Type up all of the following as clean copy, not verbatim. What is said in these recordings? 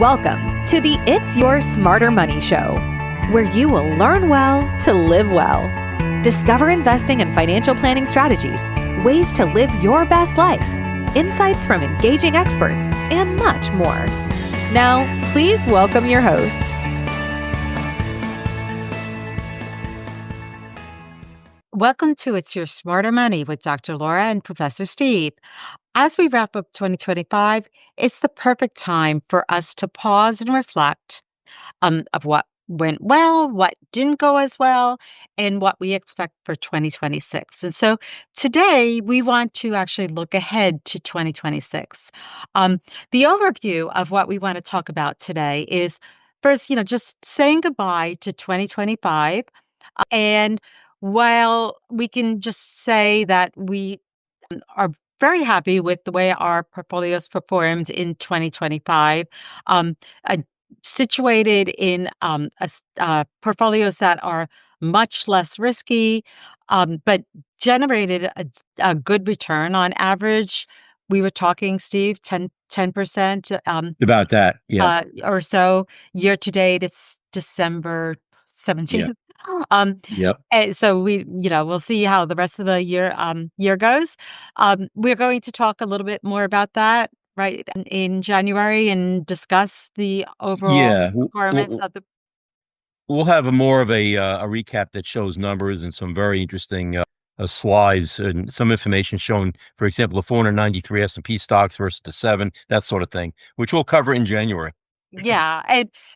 Welcome to the It's Your Smarter Money Show, where you will learn well to live well. Discover investing and financial planning strategies, ways to live your best life, insights from engaging experts, and much more. Now, please welcome your hosts. Welcome to It's Your Smarter Money with Dr. Laura and Professor Steve. As we wrap up 2025, it's the perfect time for us to pause and reflect of what went well, what didn't go as well, and what we expect for 2026. And so today we want to actually look ahead to 2026. The overview of what we want to talk about today is first, just saying goodbye to 2025. And while we can just say that we are very happy with the way our portfolios performed in 2025. Um, uh, Situated in portfolios that are much less risky, but generated a good return on average. We were talking, Steve, 10%, About that. Yeah. or so. Year to date, it's December Yeah. 17th. Yep. And so we'll see how the rest of the year goes. We're going to talk a little bit more about that, right, in January and discuss the overall Yeah. performance of the. We'll have more of a recap that shows numbers and some very interesting slides and some information showing, for example, the 493 S&P stocks versus the 7, that sort of thing, which we'll cover in January. Yeah,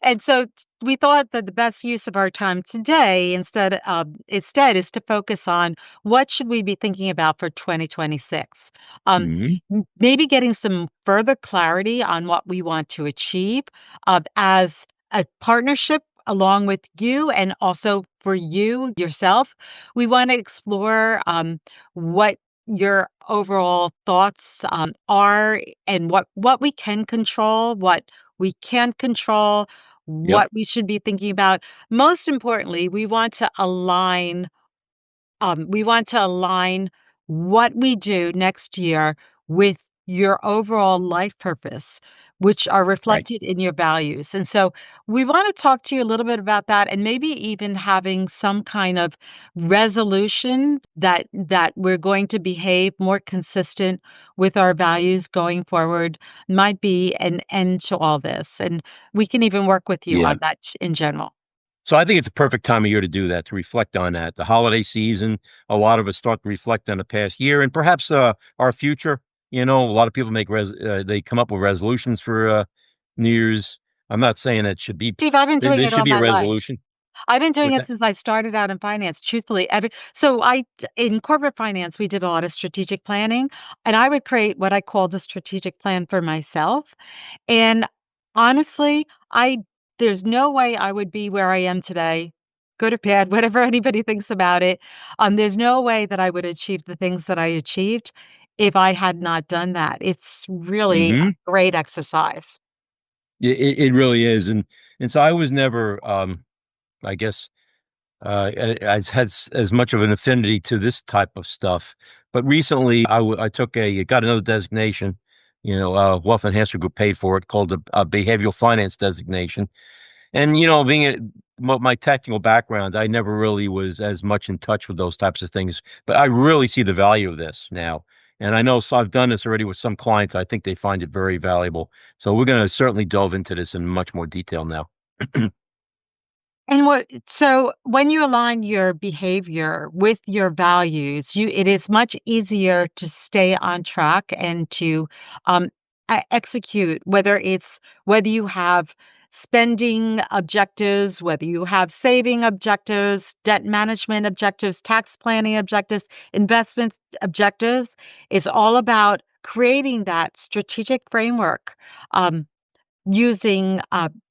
and so we thought that the best use of our time today instead is to focus on what should we be thinking about for 2026. Mhm. Maybe getting some further clarity on what we want to achieve as a partnership along with you and also for you yourself. We want to explore what your overall thoughts are and what we can control, what we can't control, Yep. what we should be thinking about. Most importantly, we want to align what we do next year with your overall life purpose, which are Right. reflected in your values. And so we want to talk to you a little bit about that and maybe even having some kind of resolution that we're going to behave more consistent with our values going forward might be an end to all this. And we can even work with you Yeah. on that in general. So I think it's a perfect time of year to do that, to reflect on that. The holiday season, a lot of us start to reflect on the past year and perhaps our future. A lot of people they come up with resolutions for New Year's. I'm not saying it should be. Steve, I've been doing There it should all be a my life. resolution. I've been doing What's it that? since I started out in finance, truthfully. In corporate finance, we did a lot of strategic planning, and I would create what I called a strategic plan for myself. And honestly, there's no way I would be where I am today, good or bad, whatever anybody thinks about it. There's no way that I would achieve the things that I achieved if I had not done that. It's really a Hmm. great exercise. It really is, and so I was never, I guess, as had as much of an affinity to this type of stuff. But recently, I got another designation. Wealth Enhancer Group paid for it, called a behavioral finance designation. And being my technical background, I never really was as much in touch with those types of things. But I really see the value of this now. And I know, so I've done this already with some clients. I think they find it very valuable. So we're going to certainly delve into this in much more detail now. So when you align your behavior with your values, it is much easier to stay on track and to um, execute, whether you have spending objectives, whether you have saving objectives, debt management objectives, tax planning objectives, investment objectives. It's all about creating that strategic framework. Um, Using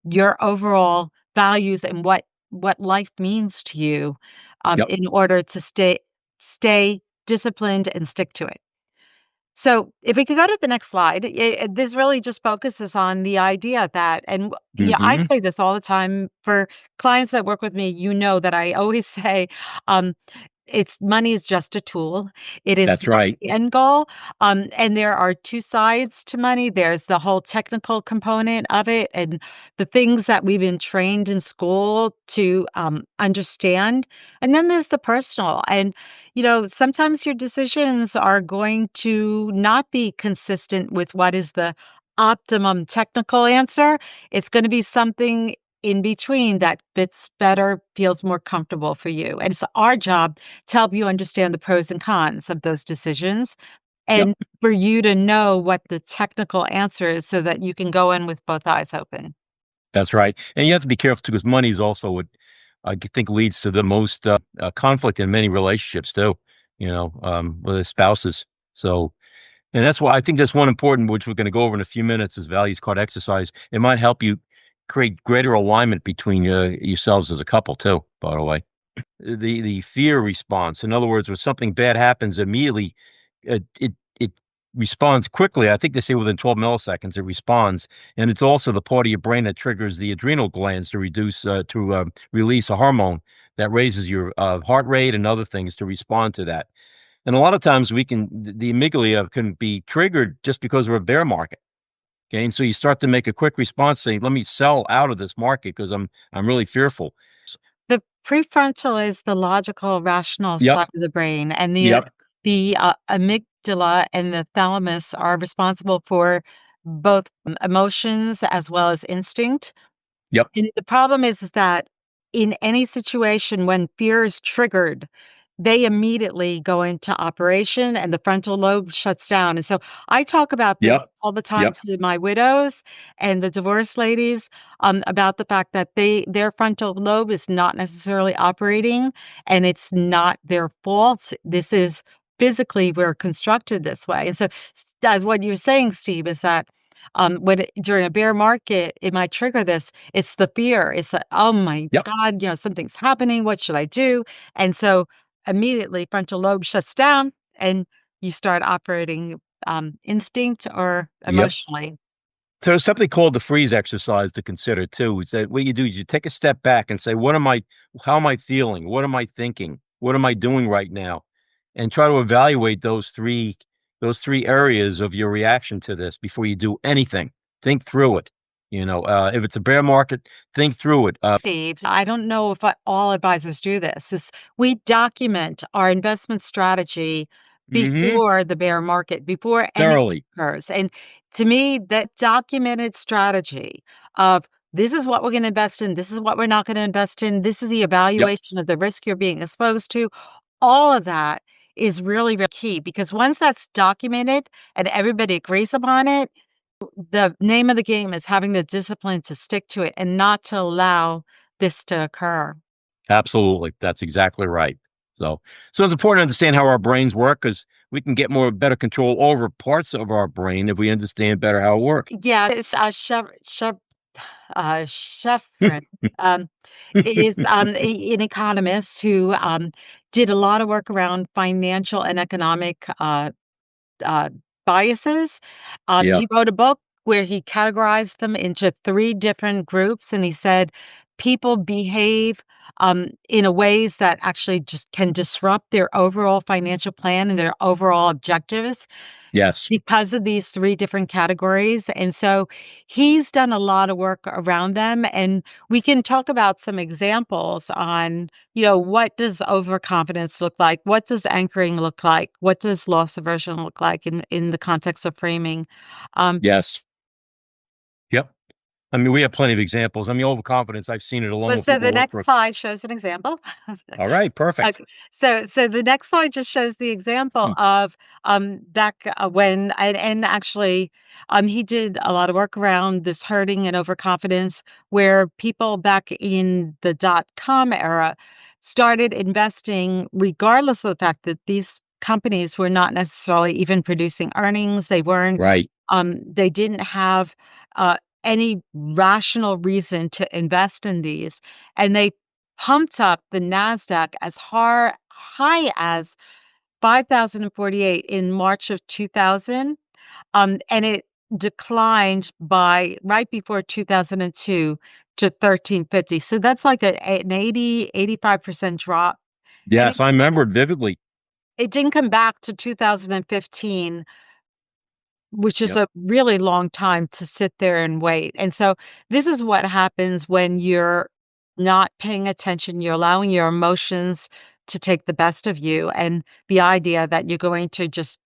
your overall values and what life means to you Yep. in order to stay disciplined and stick to it. So if we could go to the next slide, this really just focuses on the idea that, and I Hmm. say this all the time for clients that work with me. You know that I always say, um, it's money is just a tool. It is That's not right. the end goal. And there are two sides to money. There's the whole technical component of it and the things that we've been trained in school to understand. And then there's the personal. And, sometimes your decisions are going to not be consistent with what is the optimum technical answer. It's going to be something in between that fits better, feels more comfortable for you. And it's our job to help you understand the pros and cons of those decisions Yep. and for you to know what the technical answer is so that you can go in with both eyes open. That's right. And you have to be careful too, because money is also what think leads to the most conflict in many relationships too, with the spouses. So, and that's why I think that's one important, which we're going to go over in a few minutes, is values card exercise. It might help you create greater alignment between yourselves as a couple too, by the way. The fear response. In other words, when something bad happens, immediately it responds quickly. I think they say within 12 milliseconds it responds, and it's also the part of your brain that triggers the adrenal glands to release a hormone that raises your heart rate and other things to respond to that. And a lot of times the amygdala can be triggered just because we're a bear market. Okay, and so you start to make a quick response saying, "Let me sell out of this market because I'm really fearful." The prefrontal is the logical, rational Yep. side of the brain, and Yep. the amygdala and the thalamus are responsible for both emotions as well as instinct. Yep. And the problem is that in any situation when fear is triggered, they immediately go into operation and the frontal lobe shuts down. And so I talk about Yep. this all the time Yep. to my widows and the divorced ladies about the fact that their frontal lobe is not necessarily operating and it's not their fault. This is physically we're constructed this way. And so as what you're saying, Steve, is that during a bear market, it might trigger this. It's the fear. It's like, oh my Yep. God, something's happening. What should I do? And so immediately frontal lobe shuts down and you start operating instinct or Yep. emotionally. So there's something called the freeze exercise to consider too. Is that what you do? You take a step back and say, how am I feeling? What am I thinking? What am I doing right now? And try to evaluate those three areas of your reaction to this before you do anything. Think through it. If it's a bear market, think through it. Steve, I don't know if all advisors do this, is we document our investment strategy Hmm. before the bear market, before anything Thoroughly. occurs. And to me, that documented strategy of this is what we're going to invest in, this is what we're not going to invest in, this is the Yep. evaluation of the risk you're being exposed to, all of that is really, really key because once that's documented and everybody agrees upon it, the name of the game is having the discipline to stick to it and not to allow this to occur. Absolutely. That's exactly right. So it's important to understand how our brains work because we can get better control over parts of our brain if we understand better how it works. Yeah, it's Sheffrin, um, is an economist who did a lot of work around financial and economic uh, biases. Yeah. He wrote a book where he categorized them into three different groups, and he said people behave in a ways that actually just can disrupt their overall financial plan and their overall objectives Yes. because of these three different categories. And so he's done a lot of work around them. And we can talk about some examples on, what does overconfidence look like? What does anchoring look like? What does loss aversion look like in the context of framing? Um, Yes. Yep. I mean, we have plenty of examples. I mean, overconfidence, I've seen it alone but with so people the who work next for. slide shows an example. All right. Perfect. Okay. So the next slide just shows the example Hmm. of back when and actually he did a lot of work around this hurting and overconfidence where people back in the dot-com era started investing regardless of the fact that these companies were not necessarily even producing earnings. Right. They didn't have any rational reason to invest in these. And they pumped up the Nasdaq as high as 5,048 in March of 2000, and it declined by right before 2002 to 1350. So that's like an 85% drop. And Yes, I remember it vividly. it didn't come back to 2015, which is Yep. a really long time to sit there and wait. And so this is what happens when you're not paying attention, you're allowing your emotions to take the best of you, and the idea that you're going to just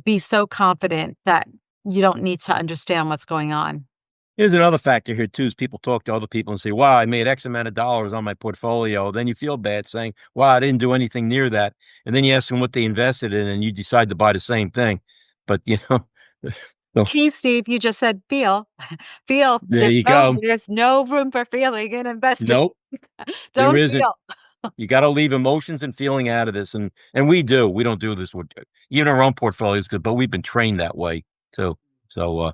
be so confident that you don't need to understand what's going on. Here's another factor here too, is people talk to other people and say, "Wow, I made X amount of dollars on my portfolio." Then you feel bad saying, "Wow, I didn't do anything near that." And then you ask them what they invested in, and you decide to buy the same thing. But, so Key, Steve, you just said feel. Feel. there you go. There's no room for feeling in investing. Nope, there Don't isn't. feel. You gotta leave emotions and feeling out of this, and we do. We don't do this with even our own portfolios, but we've been trained that way too. So,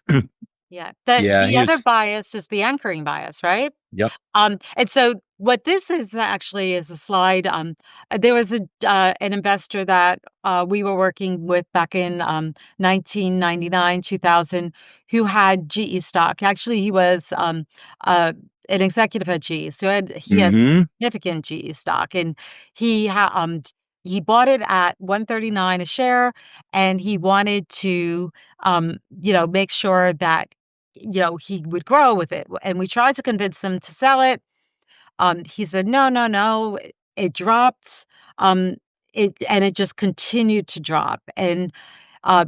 Yeah. yeah, The other here's bias is the anchoring bias, right? yep. And so what this is actually is a slide. There was an investor that we were working with back in 1999, 2000, who had GE stock. Actually, he was an executive at GE, so he had Mhm. significant GE stock, and he bought it at 139 a share, and he wanted to make sure that he would grow with it. And we tried to convince him to sell it. He said, "No, no, no." It dropped. Um, it just continued to drop, and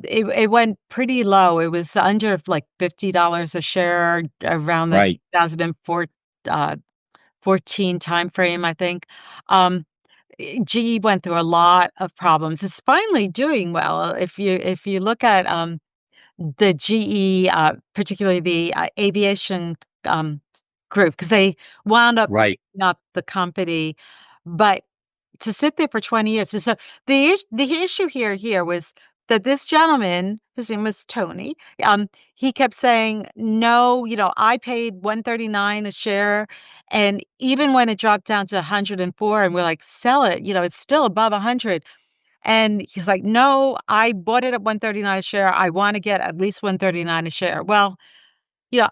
it went pretty low. It was under like $50 a share around the Right. 2004 uh, 14 timeframe, I think. Um, GE went through a lot of problems. It's finally doing well. If you look at the GE, particularly the aviation um, group, because they wound up Right. breaking up the company, but to sit there for 20 years. And so the issue here was that this gentleman, his name was Tony, he kept saying, "No, I paid 139 a share, and even when it dropped down to 104, and we're like, sell it, it's still above 100." And he's like, "No, I bought it at 139 a share. I wanna get at least 139 a share." Well, you know,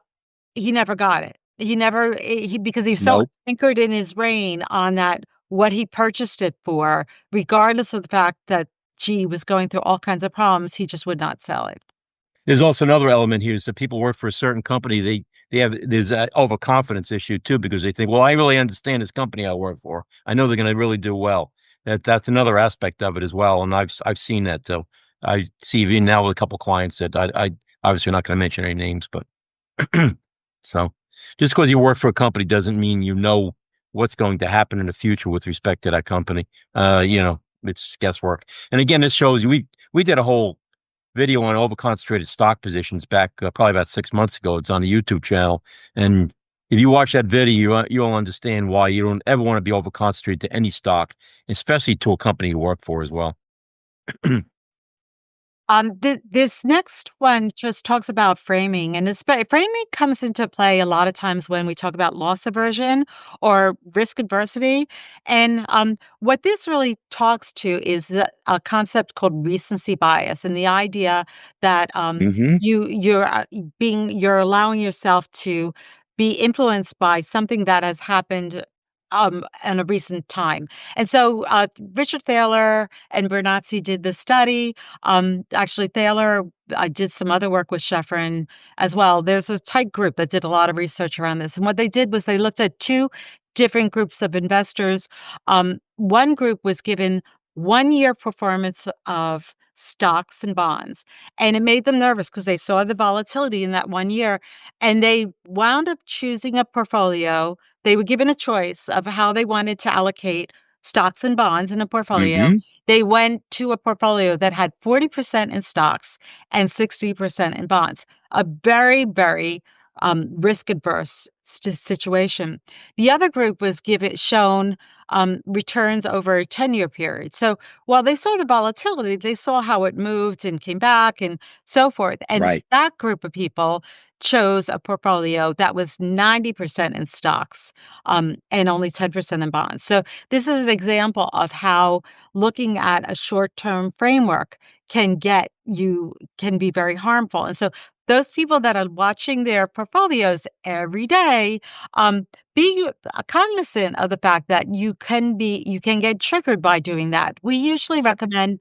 he never got it. He never he because he's so Nope. anchored in his brain on that what he purchased it for, regardless of the fact that GE was going through all kinds of problems, he just would not sell it. There's also another element here is that people work for a certain company, they have there's a overconfidence issue too because they think, "Well, I really understand this company I work for. I know they're gonna really do well." That's another aspect of it as well, and I've seen that too. I see even now with a couple clients that I obviously not gonna mention any names, but so just because you work for a company doesn't mean you know what's going to happen in the future with respect to that company. It's guesswork. And again, this shows you we did a whole video on over-concentrated stock positions back, probably about 6 months ago. It's on the YouTube channel, and if you watch that video, you'll understand why you don't ever wanna be over-concentrated to any stock, especially to a company you work for as well. This next one just talks about framing, and framing comes into play a lot of times when we talk about loss aversion or risk adversity. And what this really talks to is a concept called recency bias, and the idea that Mhm. you're allowing yourself to be influenced by something that has happened in a recent time. And so Richard Thaler and Bernazzi did the study. Actually, Thaler, I did some other work with Sheffrin as well. There's a tight group that did a lot of research around this. And what they did was they looked at two different groups of investors. One group was given 1 year performance of stocks and bonds, and it made them nervous because they saw the volatility in that 1 year. And they wound up choosing a portfolio. They were given a choice of how they wanted to allocate stocks and bonds in a portfolio. Mhm. They went to a portfolio that had 40% in stocks and 60% in bonds, a very, very risk adverse situation. The other group was shown returns over a 10-year period. So while they saw the volatility, they saw how it moved and came back and so forth. And Right. that group of people chose a portfolio that was 90% in stocks and only 10% in bonds. So this is an example of how looking at a short-term framework can be very harmful. And so those people that are watching their portfolios every day, be cognizant of the fact that you can get triggered by doing that. We usually recommend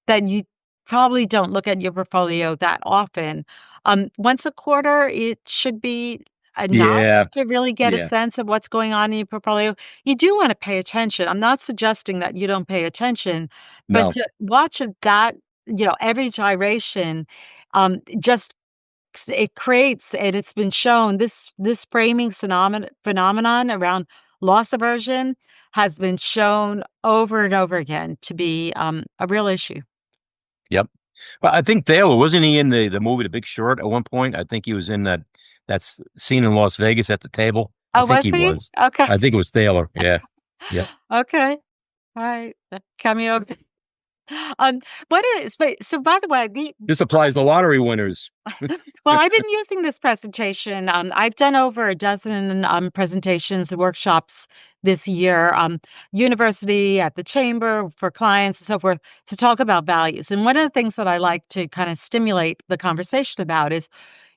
that you probably don't look at your portfolio that often. Once a quarter, it should be enough Yeah, to really get a yeah. sense of what's going on in your portfolio. You do want to pay attention. I'm not suggesting that you don't pay attention, but No. to watch that, every gyration, just it creates, and it's been shown this framing phenomenon around loss aversion has been shown over and over again to be a real issue. Yep. But I think Thaler, wasn't he in the movie The Big Short at one point? I think he was in that scene in Las Vegas at the table. I Oh, think was he he? was. Okay. I think it was Thaler. Yeah. Yep. Okay. All right. Cameo. Um, what is but so by the way, This applies to lottery winners. well, I've been using this presentation. I've done over a dozen presentations and workshops this year, university, at the chamber, for clients and so forth, to talk about values. And one of the things that I like to kind of stimulate the conversation about is,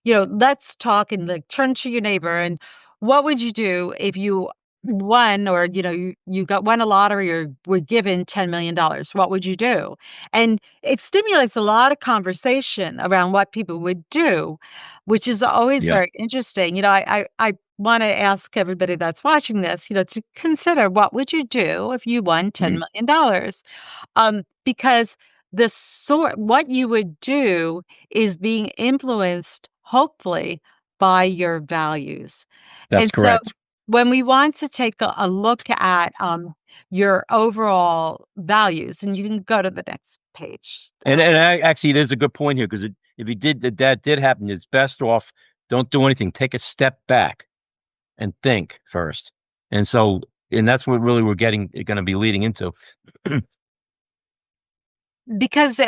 let's talk and like turn to your neighbor and what would you do if you won, or you got won a lottery or were given $10 million? What would you do? And it stimulates a lot of conversation around what people would do, which is always Yeah. very interesting. I want to ask everybody that's watching this, to consider what would you do if you won $10 Mhm. million? Because what you would do is being influenced, hopefully, by your values. That's And so correct. when we want to take a look at your overall values, and you can go to the next page. Actually, there's a good point here because if you did that did happen, it's best off don't do anything. Take a step back and think first. And so, and that's what really we're going to be leading into. Because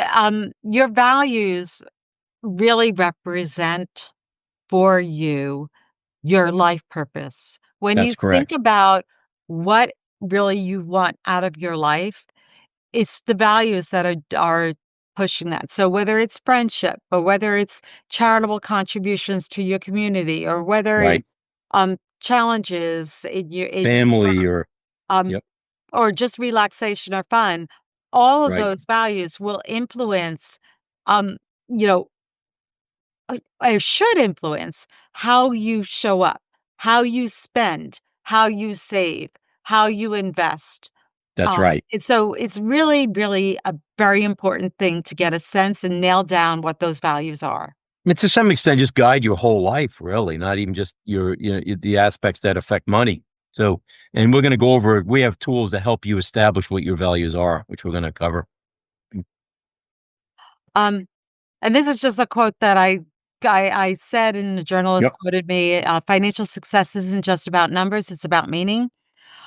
your values really represent for you your life purpose. When you That's think correct. about what really you want out of your life, it's the values that are pushing that. So whether it's friendship, or whether it's charitable contributions to your community, or whether Right. it's challenges in your Family work, or, um, yep. or just relaxation or fun, all of Right. those values will influence, um, you know, or should influence how you show up, how you spend, how you save, how you invest. That's right. And so it's really, really a very important thing to get a sense and nail down what those values are. And to some extent, just guide your whole life, really, not even just the aspects that affect money. So, and we're going to go over, we have tools to help you establish what your values are, which we're going to cover. Um, and this is just a quote that I said, and the journalist Yep. quoted me. Financial success isn't just about numbers; it's about meaning.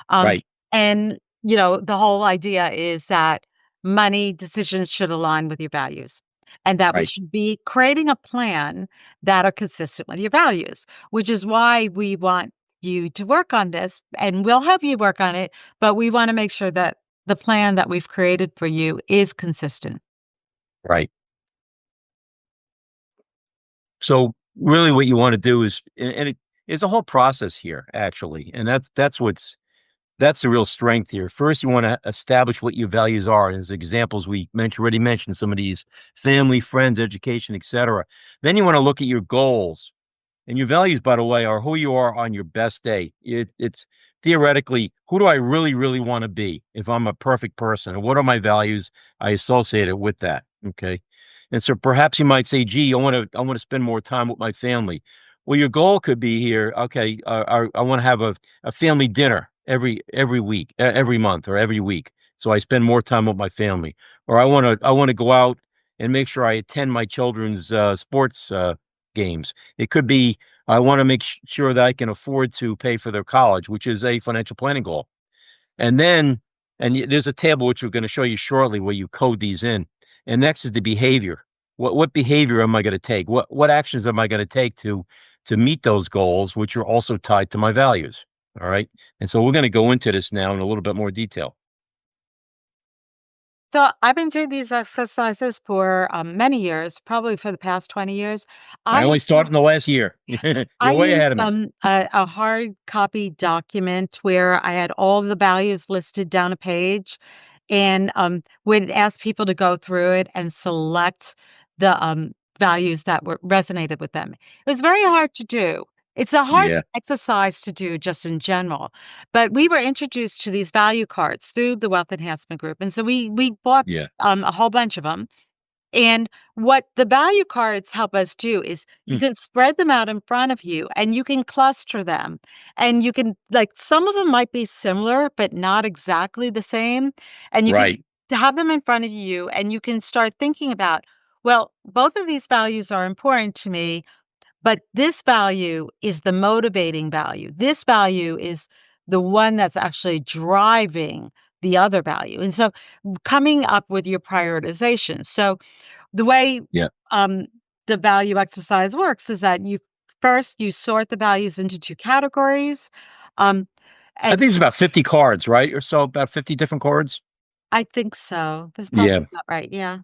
Um, Right. and the whole idea is that money decisions should align with your values, and that we Right. should be creating a plan that are consistent with your values, which is why we want you to work on this, and we'll help you work on it, but we want to make sure that the plan that we've created for you is consistent. Right. So really what you want to do is, it's a whole process here, actually. And that's the real strength here. First, you want to establish what your values are. And as examples, already mentioned some of these: family, friends, education, etc. Then you want to look at your goals. And your values, by the way, are who you are on your best day. It's theoretically, who do I really, really want to be if I'm a perfect person? And what are my values I associate it with that? Okay. And so perhaps you might say, gee, I want to spend more time with my family. Well, your goal could be here, okay, I want to have a family dinner every week, every month or every week. So I spend more time with my family. Or I want to go out and make sure I attend my children's sports games. It could be I want to make sure that I can afford to pay for their college, which is a financial planning goal. And then, there's a table which we're going to show you shortly where you code these in. And next is the behavior. What behavior am I going to take? What actions am I going to take to meet those goals, which are also tied to my values? All right. And so we're going to go into this now in a little bit more detail. So I've been doing these exercises for many years, probably for the past 20 years. I I only use started in the last year. I You're way use ahead of me. a hard copy document where I had all the values listed down a page, and would ask people to go through it and select the values that were resonated with them. It was very hard to do. It's a hard Yeah, exercise to do just in general, but we were introduced to these value cards through the Wealth Enhancement Group, and so we bought yeah. a whole bunch of them, and what the value cards help us do is you Mm, can spread them out in front of you and you can cluster them. And you can, like, some of them might be similar, but not exactly the same. And you can right. to have them in front of you and you can start thinking about, well, both of these values are important to me, but this value is the motivating value. This value is the one that's actually driving the other value. And so coming up with your prioritization. So the way, Yeah. um, the value exercise works is that you sort the values into 2 categories, um, I and think it's about 50 cards, right? Or so, about 50 different cards. I think so. That's Yeah. probably about right, yeah.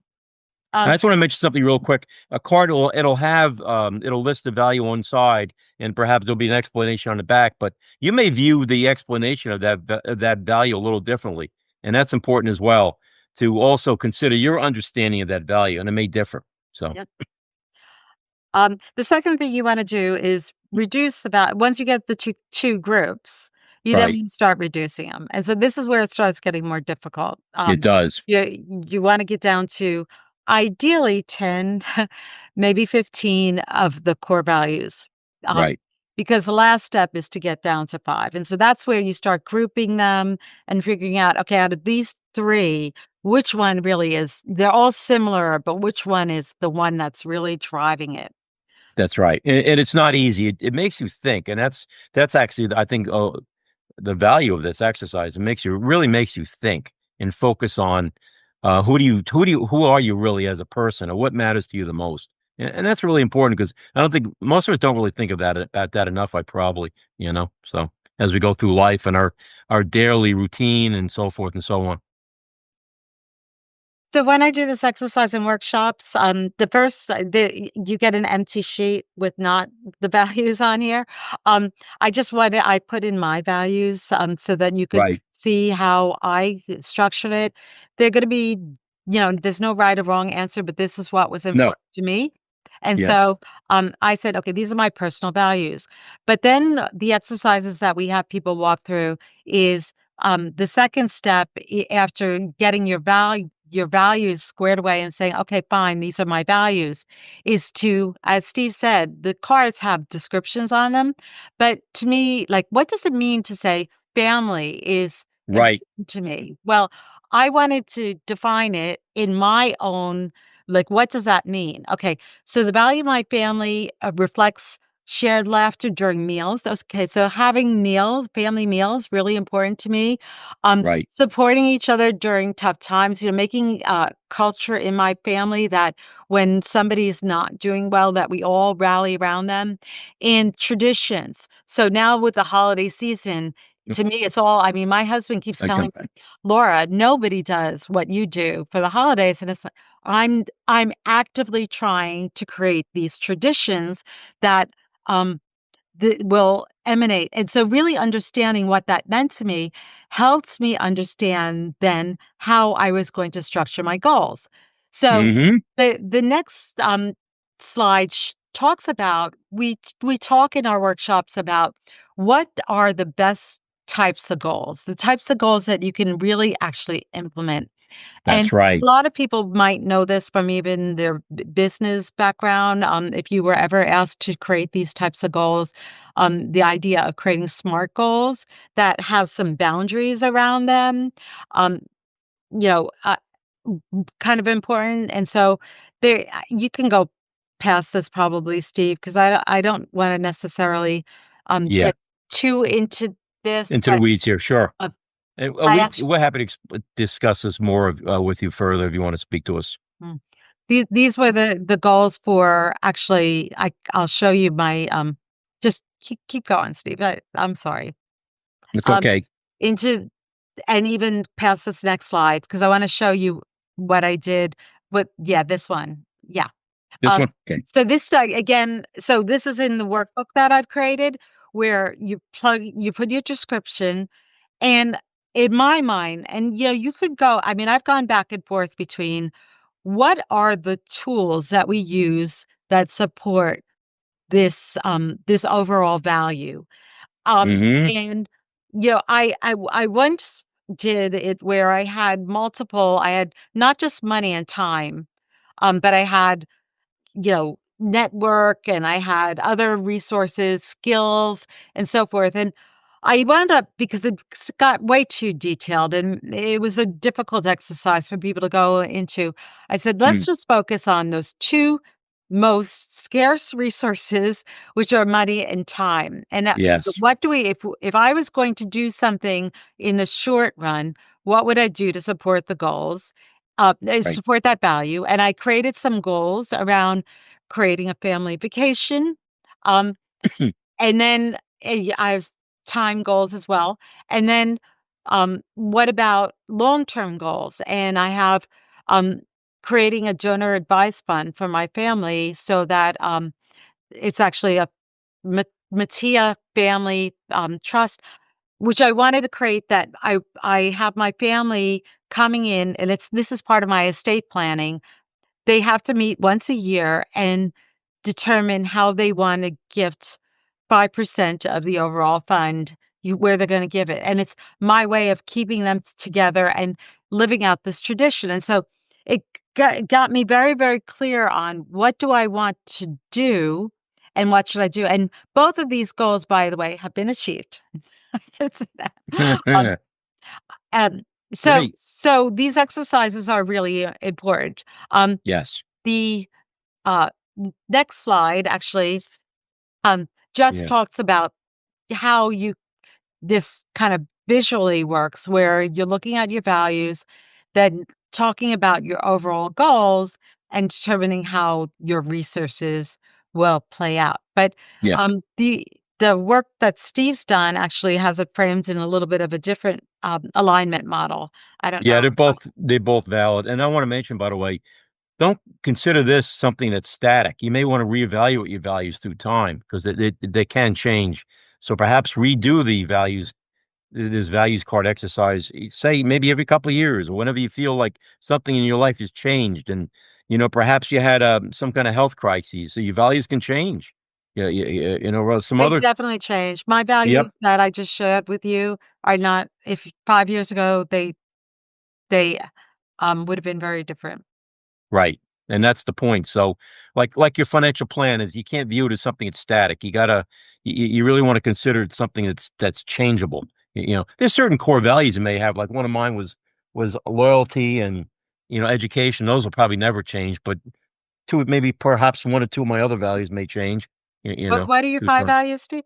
I Um, just want to mention something real quick. A card will it'll have it'll list the value on side, and perhaps there'll be an explanation on the back. But you may view the explanation of that value a little differently, and that's important as well to also consider your understanding of that value, and it may differ. So yep. The second thing you wanna do is reduce about once you get the 2 groups, you then right, wanna start reducing them, and so this is where it starts getting more difficult. it does. You wanna get down to ideally 10, maybe 15 of the core values, um, Right. because the last step is to get down to 5, and so that's where you start grouping them and figuring out, okay, out of these 3, which one really is they're all similar, but which one is the one that's really driving it? That's right, and it's not easy. It makes you think, and that's actually I think the value of this exercise. It makes you really makes you think and focus on who are you really as a person, or what matters to you the most, and that's really important because I don't think most of us don't really think of that about that enough. I probably so as we go through life and our daily routine and so forth and so on. So when I do this exercise in workshops, the first you get an empty sheet with not the values on here. Um, I put in my values so that you could Right. see how I structured it. They're going to be, there's no right or wrong answer, but this is what was No. important to me. And Yes. so I said, okay, these are my personal values. But then the exercises that we have people walk through is the second step after getting your values squared away and saying, okay, fine, these are my values, is to, as Steve said, the cards have descriptions on them. But to me, like, what does it mean to say family is Right. important to me? Well, I wanted to define it in my own, like, what does that mean? Okay, so the value of my family reflects shared laughter during meals. Okay, so having meals, family meals, really important to me. Right. Supporting each other during tough times, making culture in my family that when somebody's not doing well, that we all rally around them, and traditions. So now with the holiday season, Yep. to me, it's all. I mean, my husband keeps I telling jump me, back. Laura, nobody does what you do for the holidays, and it's like I'm actively trying to create these traditions that um, that will emanate. And so really understanding what that meant to me helps me understand then how I was going to structure my goals. So Hmm. the next slide talks about we talk in our workshops about what are the best types of goals, the types of goals that you can really actually implement. And That's right. a lot of people might know this from even their business background. If you were ever asked to create these types of goals, the idea of creating SMART goals that have some boundaries around them, um, you know, uh, kind of important. And so you can go past this probably, Steve, because I don't want to necessarily Yeah. get too into this, Into the but weeds here. Sure. uh, And I actually. we're happy to discuss this more with you further if you want to speak to us. These were the goals for actually, I'll show you my, just keep going, Steve. I'm sorry. It's Um, okay. into and even past this next slide, because I wanna show you what I did with yeah, this one. Yeah. This Um, one? Okay. so this again, so this is in the workbook that I've created where you put your description and in my mind, and you could go, I mean, I've gone back and forth between what are the tools that we use that support this overall value. Mhm. And I once did it where I had not just money and time, but I had network and I had other resources, skills, and so forth. And I wound up because got way too detailed and it was a difficult exercise for people to go into. I said, let's Mm. just focus on those two most scarce resources, which are money and time. And Yes. what do we, if I was going to do something in the short run, what would I do to support the goals? Right. Support that value. And I created some goals around creating a family vacation. Um, and then I have time goals as well. And then what about long-term goals? And I have um, creating a donor advice fund for my family so that it's actually a Matia family trust, which I wanted to create that I have my family coming in, and this is part of my estate planning. They have to meet once a year and determine how they wanna gift 5% of the overall fund, where they're gonna give it, and it's my way of keeping them together and living out this tradition, and so it got me very, very clear on what do I want to do and what should I do, and both of these goals, by the way, have been achieved. I can say that. Um, um, Great. so these exercises are really, important. Yes. The next slide actually just Yeah. talks about how this kind of visually works, where you're looking at your values, then talking about your overall goals and determining how your resources will play out. But Yeah. the work that Steve's done actually has it framed in a little bit of a different alignment model. I don't Yeah, know. they're both valid, and I wanna mention, by the way, don't consider this something that's static. You may wanna reevaluate your values through time because they can change. So perhaps redo the values this values card exercise, say maybe every couple of years or whenever you feel like something in your life has changed and, perhaps you had, some kinda health crises, so your values can change. Yeah, or some They other. definitely changed. My Yep. values that I just shared with you are not if 5 years ago, they would have been very different. Right, and that's the point. So, like your financial plan is, you can't view it as something that's static. You really wanna consider it something that's changeable. There's certain core values you may have, like one of mine was loyalty and, education. Those will probably never change, but 2 maybe perhaps 1 or 2 of my other values may change, What are your through 5 time. values, Steve?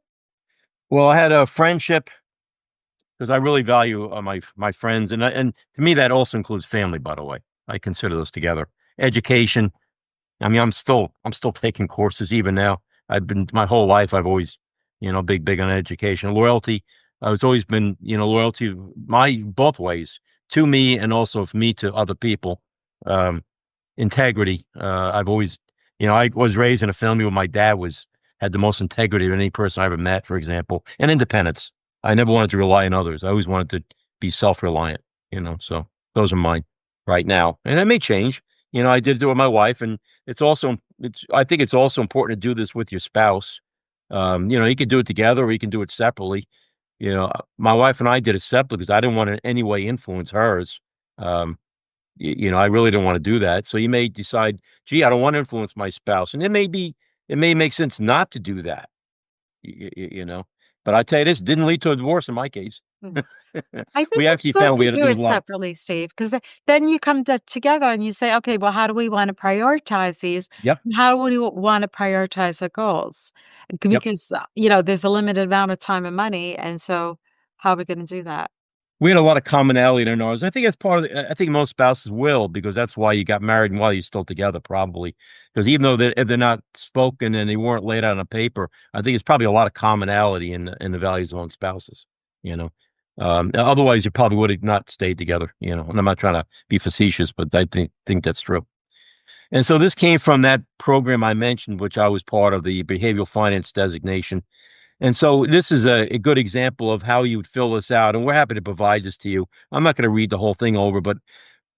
Well, I had a friendship because I really value, my friends, and to me, that also includes family, by the way. I consider those together. Education. I mean, I'm still taking courses even now. I've been my whole life, I've always, big on education. Loyalty, it's always been, loyalty my both ways, to me and also for me to other people. Um, Integrity, I've always I was raised in a family where my dad had the most integrity of any person I ever met, for example, and independence. I never wanted to rely on others. I always wanted to be self-reliant, so those are mine right now, and that may change. I did it with my wife, and I think it's also important to do this with your spouse. You can do it together or you can do it separately. My wife and I did it separately because I didn't want to in any way influence hers. Um, I really don't want to do that. So you may decide, gee, I don't want to influence my spouse. And it may make sense not to do that, you know. But I tell you this, didn't lead to a divorce in my case. Mm. I think We it's actually good found to there do was it a lot. separately, Steve, because then you come together and you say, "Okay, well, how do we wanna prioritize these? Yep. And how do we wanna prioritize our goals?" Yep. Because, there's a limited amount of time and money, and so how are we gonna do that? We had a lot of commonality in ours. I think it's part of I think most spouses will because that's why you got married and while you're still together, probably. Because even though if they're not spoken and they weren't laid out on paper, I think it's probably a lot of commonality in the values among spouses, you know. Otherwise, you probably would have not stayed together, and I'm not trying to be facetious, but I think that's true. And so this came from that program I mentioned, which I was part of, the behavioral finance designation. And so this is a good example of how you would fill this out, and we're happy to provide this to you. I'm not going to read the whole thing over, but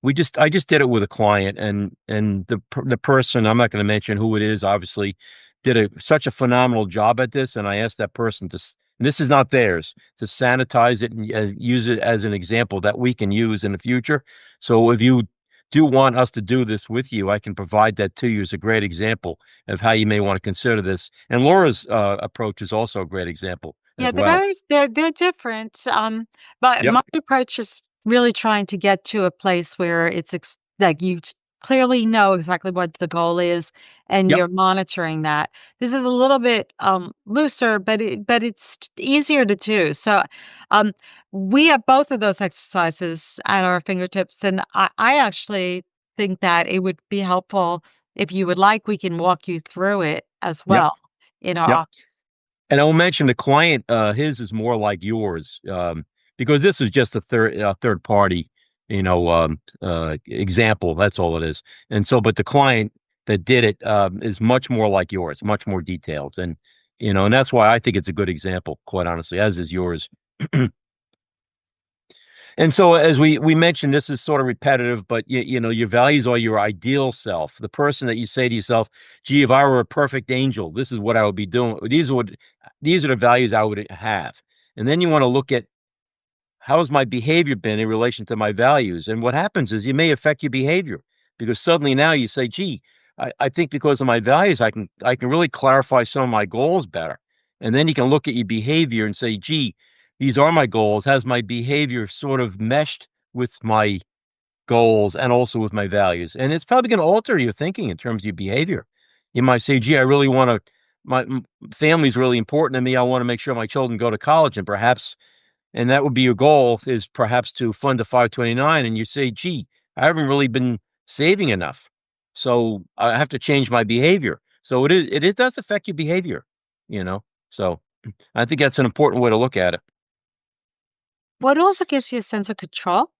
I just did it with a client, and the person, I'm not going to mention who it is, obviously, did such a phenomenal job at this. And I asked that person and this is not theirs, to sanitize it and use it as an example that we can use in the future. So if you do want us to do this with you, I can provide that to you as a great example of how you may want to consider this. And Laura's approach is also a great example Yeah, as well. they're different. But Yep. my approach is really trying to get to a place where like clearly know exactly what the goal is, and Yep. you're monitoring that. This is a little bit looser, but it's easier to do. So, um, we have both of those exercises at our fingertips, and I actually think that it would be helpful if you would like. We can walk you through it as Yep. well in our Yep. office. And I'll mention the client, his is more like yours, because this is just a third party, example. That's all it is. And so, but the client that did it, is much more like yours, much more detailed. And that's why I think it's a good example, quite honestly, as is yours. And so, as we mentioned, this is sort of repetitive, but your values are your ideal self, the person that you say to yourself, "Gee, if I were a perfect angel, this is what I would be doing. These are the values I would have." And then you want to look at, how has my behavior been in relation to my values? And what happens is, you may affect your behavior, because suddenly now you say, "Gee, I think because of my values, I can really clarify some of my goals better." And then you can look at your behavior and say, "Gee, these are my goals. Has my behavior sort of meshed with my goals and also with my values?" And it's probably going to alter your thinking in terms of your behavior. You might say, "Gee, I really want to. My family's really important to me. I want to make sure my children go to college, and perhaps." And that would be your goal, is perhaps to fund a 529, and you say, "Gee, I haven't really been saving enough. So I have to change my behavior." So it does affect your behavior, you know? So I think that's an important way to look at it. Well, it also gives you a sense of control.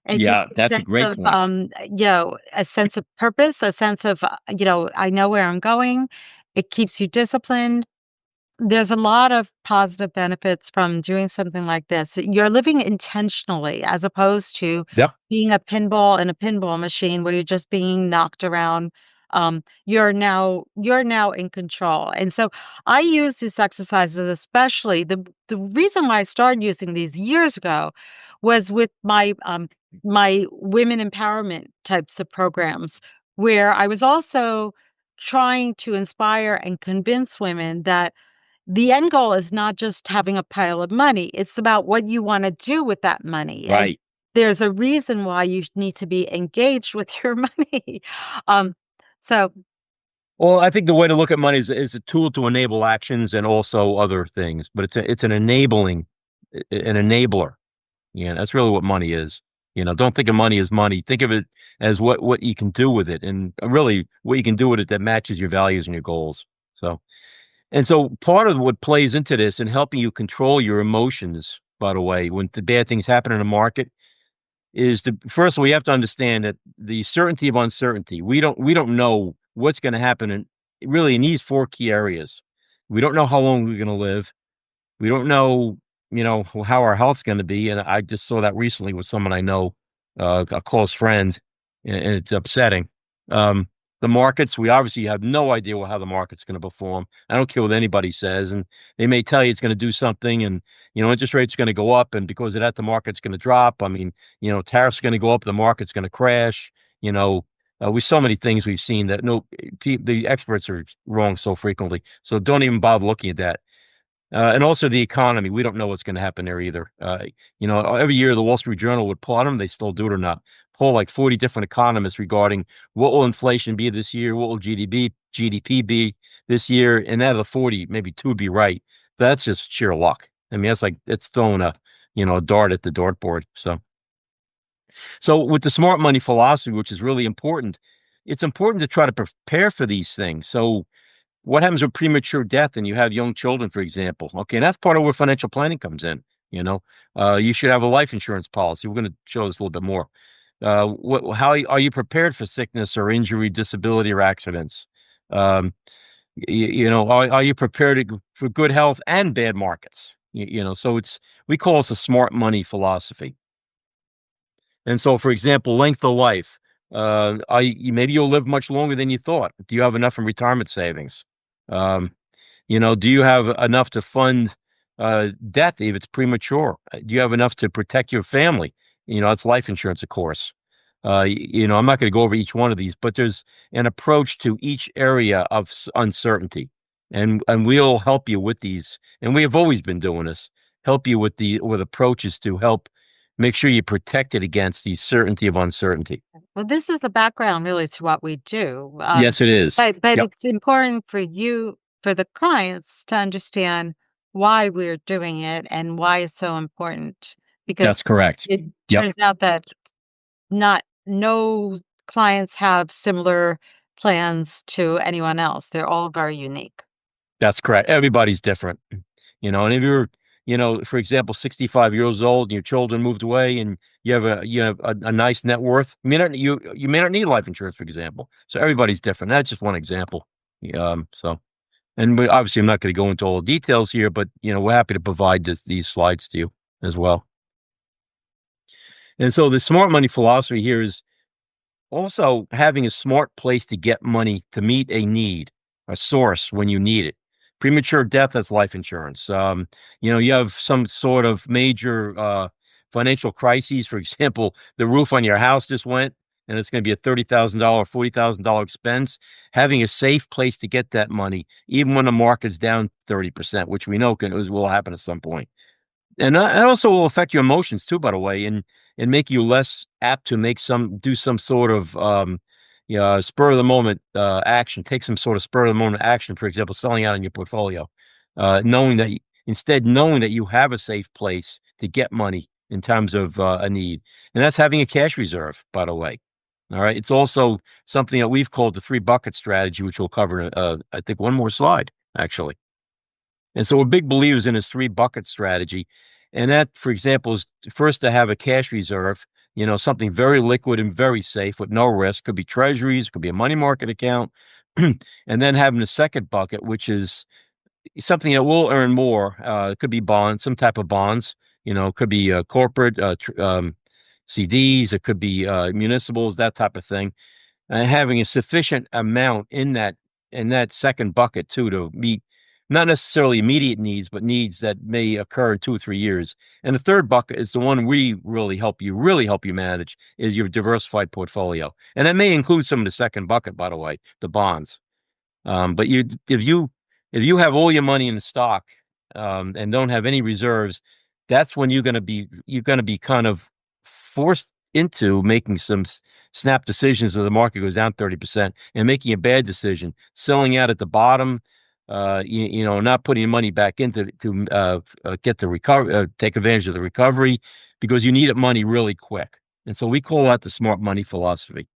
It gives Yeah, you a that's a sense great of, point. a sense of purpose, a sense of, I know where I'm going. It keeps you disciplined. There's a lot of positive benefits from doing something like this. You're living intentionally as opposed to Yep. being a pinball in a pinball machine where you're just being knocked around. You're now in control. And so I use these exercises, especially the reason why I started using these years ago was with my women empowerment types of programs, where I was also trying to inspire and convince women that the end goal is not just having a pile of money, it's about what you wanna do with that money, and Right. there's a reason why you need to be engaged with your money. Um, so Well, I think the way to look at money is a tool to enable actions and also other things, but it's an an enabler. Yeah, that's really what money is. Don't think of money as money. Think of it as what you can do with it, and really what you can do with it that matches your values and your goals. So, and so part of what plays into this and helping you control your emotions, by the way, when the bad things happen in the market, is to first, we have to understand that the certainty of uncertainty. We don't know what's going to happen in these four key areas. We don't know how long we're going to live. We don't know, how our health's gonna be, and I just saw that recently with someone I know, a close friend, and it's upsetting. Um, the markets, we obviously have no idea how the market's gonna perform. I don't care what anybody says, and they may tell you it's gonna do something, and, interest rates are gonna go up, and because of that, the market's gonna drop. I mean, tariffs are gonna go up, the market's gonna crash, with so many things we've seen that no, the experts are wrong so frequently, so don't even bother looking at that. And also the economy. We don't know what's going to happen there either. Every year the Wall Street Journal would pull, I don't know if they still do it or not, pull like 40 different economists regarding what will inflation be this year, what will GDP be this year, and out of the 40, maybe two would be right. That's just sheer luck. I mean, that's like it's throwing a dart at the dartboard. So with the smart money philosophy, which is really important, it's important to try to prepare for these things. So what happens with premature death and you have young children, for example? Okay, and that's part of where financial planning comes in. You know, you should have a life insurance policy. We're going to show this a little bit more. How are you prepared for sickness or injury, disability, or accidents? Um, are you prepared for good health and bad markets? So we call this a smart money philosophy. And so, for example, length of life. Maybe you'll live much longer than you thought. Do you have enough in retirement savings? Um, do you have enough to fund death if it's premature? Do you have enough to protect your family? It's life insurance, of course. I'm not going to go over each one of these, but there's an approach to each area of uncertainty, and we'll help you with these. And we have always been doing this. Help you with approaches to help make sure you're protected against the certainty of uncertainty. Well, this is the background really to what we do. Yes, it is. But Yep, it's important for you, for the clients to understand why we're doing it and why it's so important. Because that's correct. it Yep, turns out that no clients have similar plans to anyone else. They're all very unique. that's correct. Everybody's different. And if you're, for example, 65 years old and your children moved away and you have a nice net worth, you may not need life insurance, for example. So everybody's different. That's just one example. Obviously I'm not going to go into all the details here, but we're happy to provide these slides to you as well. And so the smart money philosophy here is also having a smart place to get money to meet a need, a source when you need it. Premature death, that's life insurance. You have some sort of major financial crises. For example, the roof on your house just went and it's going to be a $30,000, $40,000 expense. Having a safe place to get that money, even when the market's down 30%, which we know will happen at some point. And that also will affect your emotions too, by the way, and make you less apt to do some sort of spur of the moment action. Take some sort of spur of the moment action. For example, selling out in your portfolio, knowing that you have a safe place to get money in times of a need, and that's having a cash reserve. By the way, all right. It's also something that we've called the 3 bucket strategy, which we'll cover in I think one more slide actually. And so we're big believers in this 3 bucket strategy. And that, for example, is first to have a cash reserve, something very liquid and very safe with no risk. Could be treasuries, could be a money market account. And then having the second bucket, which is something that will earn more. It could be bonds, some type of bonds, it could be corporate CDs, it could be municipals, that type of thing. And having a sufficient amount in that second bucket too to meet not necessarily immediate needs, but needs that may occur in 2 or 3 years. And the third bucket is the one we really help you manage is your diversified portfolio. And that may include some of the second bucket, by the way, the bonds. But if you have all your money in the stock and don't have any reserves, that's when you're going to be kind of forced into making some snap decisions if the market goes down 30% and making a bad decision, selling out at the bottom, not putting your money back in to get the recovery, take advantage of the recovery because you need money really quick. And so we call that the smart money philosophy.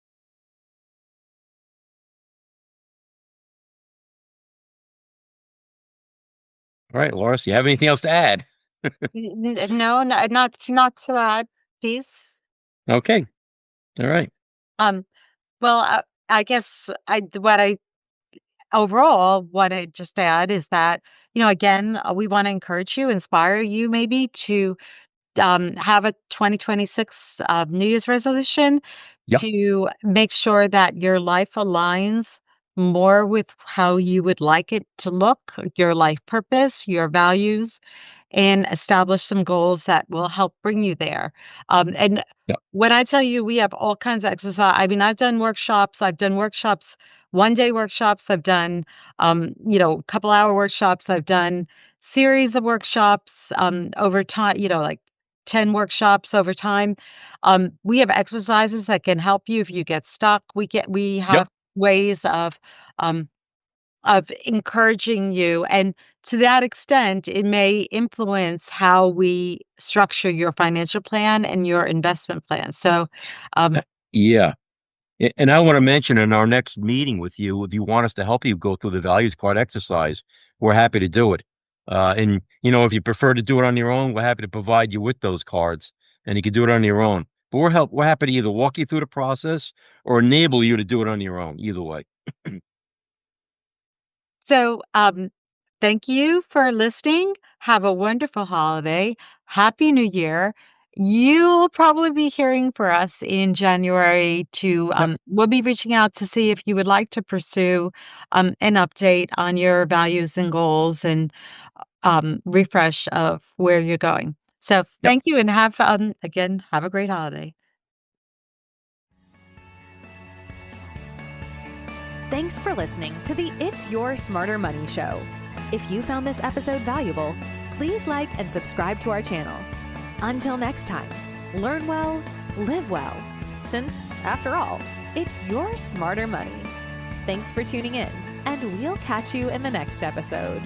All right, Loris, you have anything else to add? No, not to that piece. Okay. All right. Um, well, I guess what I overall what I just add is that, again, we want to encourage you, inspire you maybe to have a 2026 New Year's resolution Yep. to make sure that your life aligns more with how you would like it to look, your life purpose, your values, and establish some goals that will help bring you there. And Yep. when I tell you we have all kinds of exercise, I mean, I've done workshops, 1 day workshops, I've done, couple hour workshops, I've done series of workshops over time, like 10 workshops over time. We have exercises that can help you if you get stuck. We Yep. have ways um, of encouraging you. And to that extent, it may influence how we structure your financial plan and your investment plan. So, um, Yeah. And I want to mention in our next meeting with you, if you want us to help you go through the values card exercise, we're happy to do it. And if you prefer to do it on your own, we're happy to provide you with those cards, and you can do it on your own. But we're happy to either walk you through the process or enable you to do it on your own. Either way. So, thank you for listening. Have a wonderful holiday. Happy New Year. You'll probably be hearing for us in January to, Yep. we'll be reaching out to see if you would like to pursue an update on your values and goals and refresh of where you're going. So Yep. thank you and again, have a great holiday. Thanks for listening to the It's Your Smarter Money Show. If you found this episode valuable, please like and subscribe to our channel. Until next time, learn well, live well, since, after all, it's your smarter money. Thanks for tuning in, and we'll catch you in the next episode.